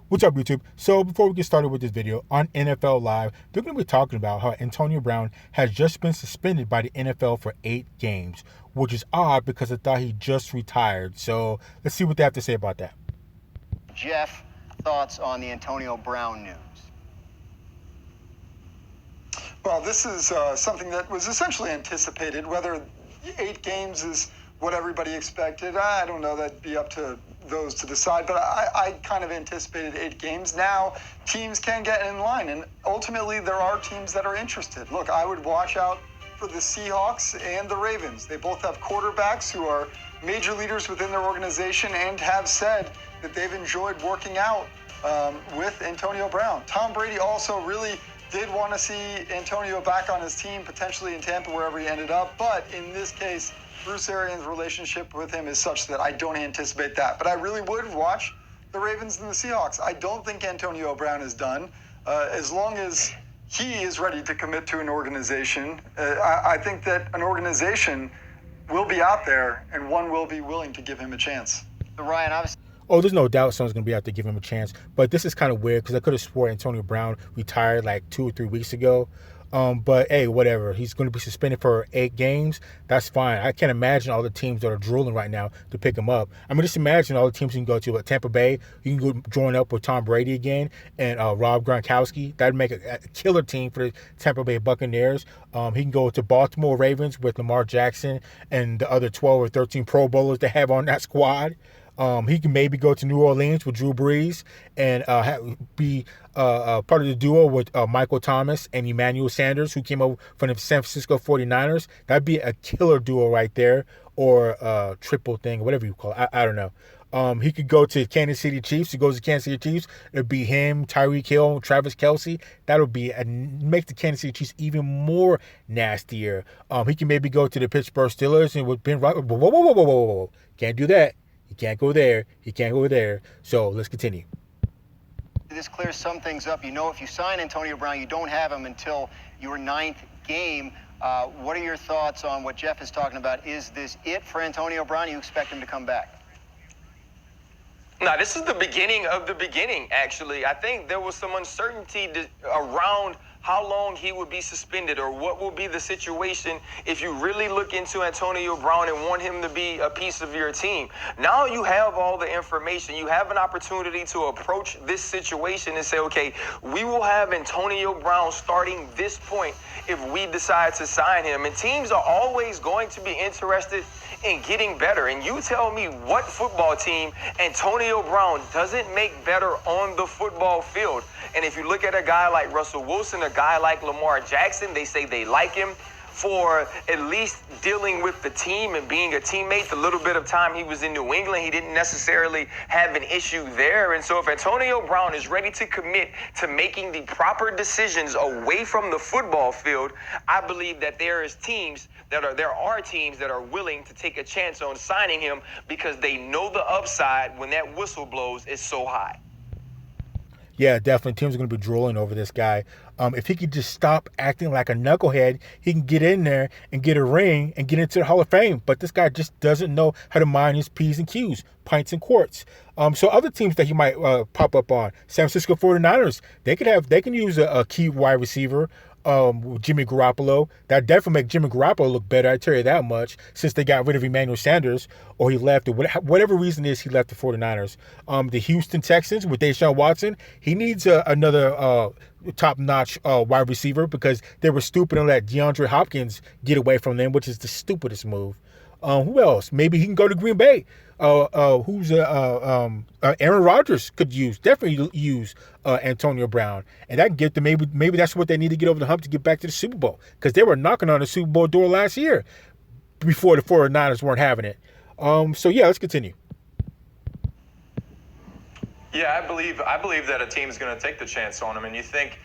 What's up, YouTube? So before we get started with this video, on NFL Live, they're going to be talking about how Antonio Brown has just been suspended by the NFL for 8 games, which is odd because I thought he just retired. So let's see what they have to say about that. Jeff, thoughts on the Antonio Brown news? Well, this is something that was essentially anticipated. Whether 8 games is what everybody expected, I don't know. That'd be up to those to decide. But I kind of anticipated 8 games. Now, teams can get in line, and ultimately there are teams that are interested. Look, I would watch out for the Seahawks and the Ravens. They both have quarterbacks who are major leaders within their organization and have said that they've enjoyed working out with Antonio Brown. Tom Brady also really did want to see Antonio back on his team, potentially in Tampa, wherever he ended up. But in this case, Bruce Arians' relationship with him is such that I don't anticipate that. But I really would watch the Ravens and the Seahawks. I don't think Antonio Brown is done. As long as he is ready to commit to an organization, I think that an organization will be out there and one will be willing to give him a chance. So Ryan, obviously. Oh, there's no doubt someone's going to be out there giving him a chance. But this is kind of weird because I could have swore Antonio Brown retired like 2 or 3 weeks ago. But hey, whatever. He's going to be suspended for 8 games. That's fine. I can't imagine all the teams that are drooling right now to pick him up. I mean, just imagine all the teams you can go to. Tampa Bay, you can go join up with Tom Brady again and Rob Gronkowski. That'd make a killer team for the Tampa Bay Buccaneers. He can go to Baltimore Ravens with Lamar Jackson and the other 12 or 13 Pro Bowlers they have on that squad. He can maybe go to New Orleans with Drew Brees and be part of the duo with Michael Thomas and Emmanuel Sanders, who came over from the San Francisco 49ers. That'd be a killer duo right there, or a triple thing, whatever you call it. I don't know. He could go to Kansas City Chiefs. He goes to Kansas City Chiefs. It'd be him, Tyreek Hill, Travis Kelce. That would be make the Kansas City Chiefs even more nastier. He can maybe go to the Pittsburgh Steelers and with Ben Roethlisberger. Whoa. Can't do that. He can't go there. He can't go there. So let's continue. This clears some things up. You know, if you sign Antonio Brown, you don't have him until your 9th game. What are your thoughts on what Jeff is talking about? Is this it for Antonio Brown? You expect him to come back? No, this is the beginning of the beginning, actually. I think there was some uncertainty around how long he would be suspended or what will be the situation if you really look into Antonio Brown and want him to be a piece of your team. Now you have all the information. You have an opportunity to approach this situation and say, okay, we will have Antonio Brown starting this point if we decide to sign him. And teams are always going to be interested in getting better. And you tell me what football team Antonio Brown doesn't make better on the football field. And if you look at a guy like Russell Wilson, a guy like Lamar Jackson, they say they like him for at least dealing with the team and being a teammate. The little bit of time he was in New England, he didn't necessarily have an issue there. And so if Antonio Brown is ready to commit to making the proper decisions away from the football field, I believe that there are teams that are willing to take a chance on signing him because they know the upside when that whistle blows is so high. Yeah, definitely. Teams are going to be drooling over this guy. If he could just stop acting like a knucklehead, he can get in there and get a ring and get into the Hall of Fame. But this guy just doesn't know how to mind his P's and Q's, pints and quarts. So other teams that he might pop up on, San Francisco 49ers, they can use a key wide receiver. Jimmy Garoppolo. That definitely make Jimmy Garoppolo look better, I tell you that much, since they got rid of Emmanuel Sanders, or he left, or whatever reason is he left the 49ers. The Houston Texans with Deshaun Watson, he needs another top-notch wide receiver because they were stupid and let DeAndre Hopkins get away from them, which is the stupidest move. Who else? Maybe he can go to Green Bay. Aaron Rodgers could definitely use Antonio Brown, and that can get them. Maybe that's what they need to get over the hump to get back to the Super Bowl, because they were knocking on the Super Bowl door last year before the 49ers weren't having it. So yeah, let's continue. Yeah, I believe that a team's going to take the chance on him, and you think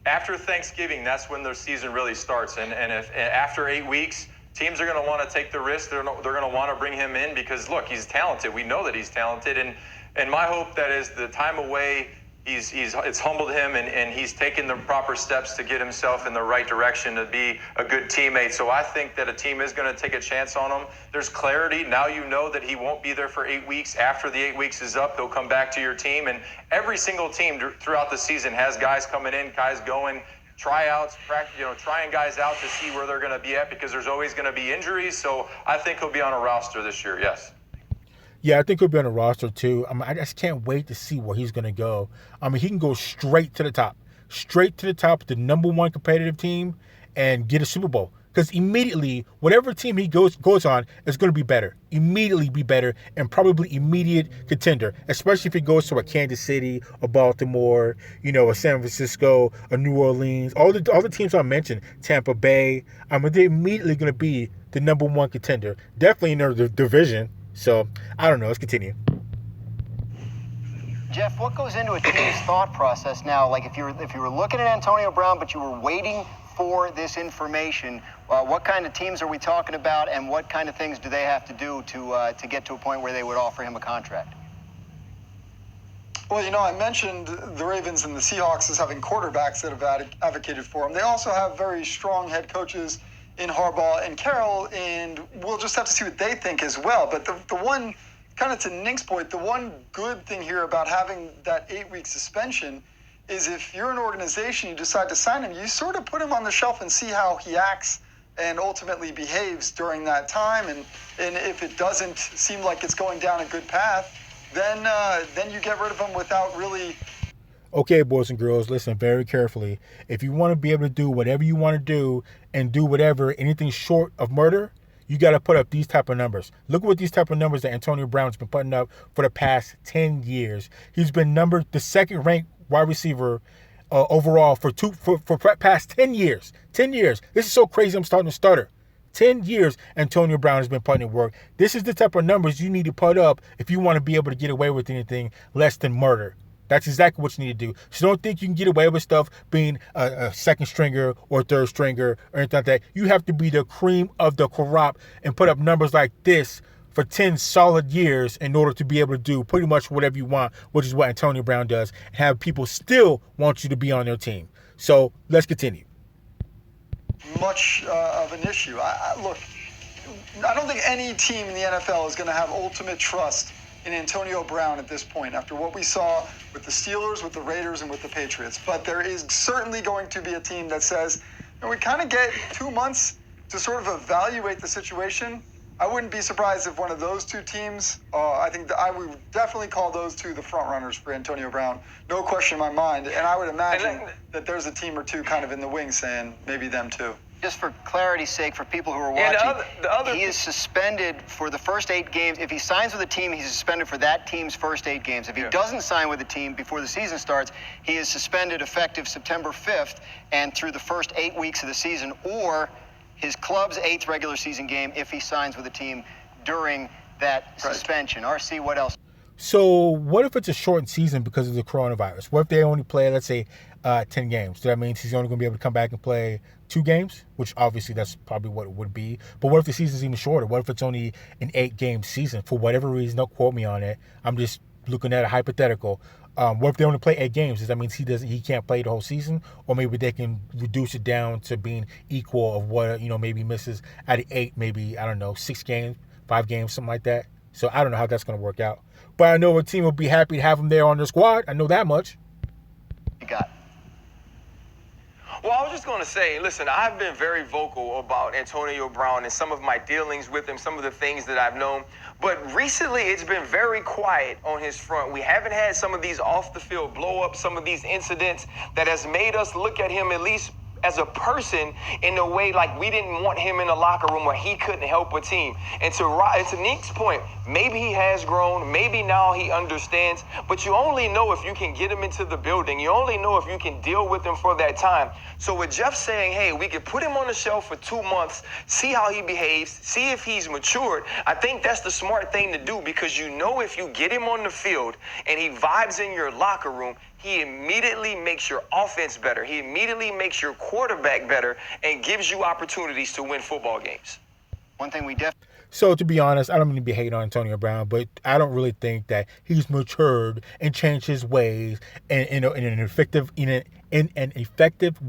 after Thanksgiving, that's when their season really starts, and if after 8 weeks. Teams are going to want to take the risk. They're going to want to bring him in because, look, he's talented. We know that he's talented. And my hope that as the time away it's humbled him, and he's taken the proper steps to get himself in the right direction to be a good teammate. So I think that a team is going to take a chance on him. There's clarity. Now you know that he won't be there for 8 weeks. After the 8 weeks is up, he'll come back to your team. And every single team throughout the season has guys coming in, guys going, tryouts, trying guys out to see where they're going to be at, because there's always going to be injuries. So I think he'll be on a roster this year, yes. Yeah, I think he'll be on the roster too. I just can't wait to see where he's going to go. He can go straight to the top, the number one competitive team, and get a Super Bowl. Because immediately, whatever team he goes on is going to be better. Immediately be better, and probably immediate contender. Especially if he goes to a Kansas City, a Baltimore, a San Francisco, a New Orleans. All the teams I mentioned, Tampa Bay. They're immediately going to be the number one contender. Definitely in their division. So, I don't know. Let's continue. Jeff, what goes into a team's thought process now? Like if you were looking at Antonio Brown, but you were waiting for this information, what kind of teams are we talking about, and what kind of things do they have to do to get to a point where they would offer him a contract? Well, I mentioned the Ravens and the Seahawks as having quarterbacks that have advocated for him. They also have very strong head coaches in Harbaugh and Carroll, and we'll just have to see what they think as well. But the one, kind of to Nick's point, the one good thing here about having that 8-week suspension is if you're an organization, you decide to sign him, you sort of put him on the shelf and see how he acts and ultimately behaves during that time. And if it doesn't seem like it's going down a good path, then you get rid of him without really... Okay, boys and girls, listen very carefully. If you want to be able to do whatever you want to do and do whatever, anything short of murder, you got to put up these type of numbers. Look at what these type of numbers that Antonio Brown's been putting up for the past 10 years. He's been numbered the second-ranked wide receiver overall for past 10 years. 10 years. This is so crazy I'm starting to stutter. 10 years Antonio Brown has been putting in work. This is the type of numbers you need to put up if you want to be able to get away with anything less than murder. That's exactly what you need to do. So don't think you can get away with stuff being a second stringer or third stringer or anything like that. You have to be the cream of the crop and put up numbers like this for 10 solid years in order to be able to do pretty much whatever you want, which is what Antonio Brown does, and have people still want you to be on their team. So let's continue. Much of an issue. Look, I don't think any team in the NFL is going to have ultimate trust in Antonio Brown at this point, after what we saw with the Steelers, with the Raiders, and with the Patriots. But there is certainly going to be a team that says, we kind of get 2 months to sort of evaluate the situation. I wouldn't be surprised if one of those two teams, I think that I would definitely call those two the front runners for Antonio Brown. No question in my mind. And I would imagine that there's a team or two kind of in the wings saying maybe them too. Just for clarity's sake, for people who are watching, he is suspended for the first 8 games. If he signs with a team, he's suspended for that team's first 8 games. If he doesn't sign with a team before the season starts, he is suspended effective September 5th and through the first 8 weeks of the season, or his club's 8th regular season game if he signs with a team during that suspension. RC, what else? So what if it's a shortened season because of the coronavirus? What if they only play, let's say, 10 games? So that means he's only going to be able to come back and play 2 games, which obviously that's probably what it would be. But what if the season's even shorter? What if it's only an 8-game season? For whatever reason, don't quote me on it. I'm just looking at a hypothetical. What if they only play 8 games? Does that mean he can't play the whole season? Or maybe they can reduce it down to being equal of what, maybe misses out of 8, maybe, 6 games, 5 games, something like that. So I don't know how that's going to work out. But I know a team will be happy to have him there on their squad. I know that much. You got. Well, I was just going to say, listen, I've been very vocal about Antonio Brown and some of my dealings with him, some of the things that I've known. But recently, it's been very quiet on his front. We haven't had some of these off-the-field blow-ups, some of these incidents that has made us look at him at least as a person in a way like we didn't want him in the locker room where he couldn't help a team. And to Nick's point, maybe he has grown, maybe now he understands, but you only know if you can get him into the building. You only know if you can deal with him for that time. So with Jeff saying, hey, we could put him on the shelf for 2 months, see how he behaves, see if he's matured, I think that's the smart thing to do, because you know if you get him on the field and he vibes in your locker room, he immediately makes your offense better. He immediately makes your quarterback better and gives you opportunities to win football games. One thing we So to be honest, I don't mean to be hating on Antonio Brown, but I don't really think that he's matured and changed his ways and in an effective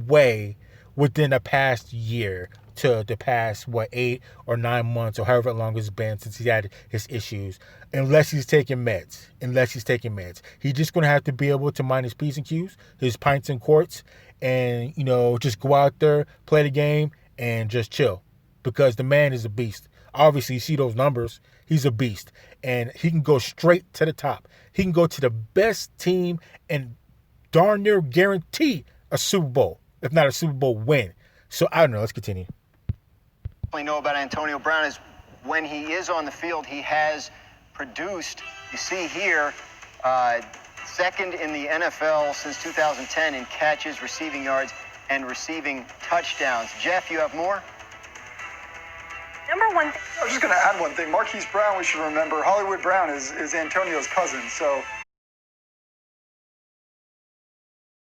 way within the past year to the past 8 or 9 months or however long it's been since he had his issues. Unless he's taking meds, he's just gonna have to be able to mind his P's and Q's, his pints and quarts, and just go out there, play the game, and just chill, because the man is a beast. Obviously, you see those numbers. He's a beast. And he can go straight to the top. He can go to the best team and darn near guarantee a Super Bowl, if not a Super Bowl win. So, I don't know. Let's continue. What I know about Antonio Brown is when he is on the field, he has produced. You see here, second in the NFL since 2010 in catches, receiving yards, and receiving touchdowns. Jeff, you have more? Number one. I was just going to add one thing. Marquise Brown, we should remember, Hollywood Brown is Antonio's cousin. So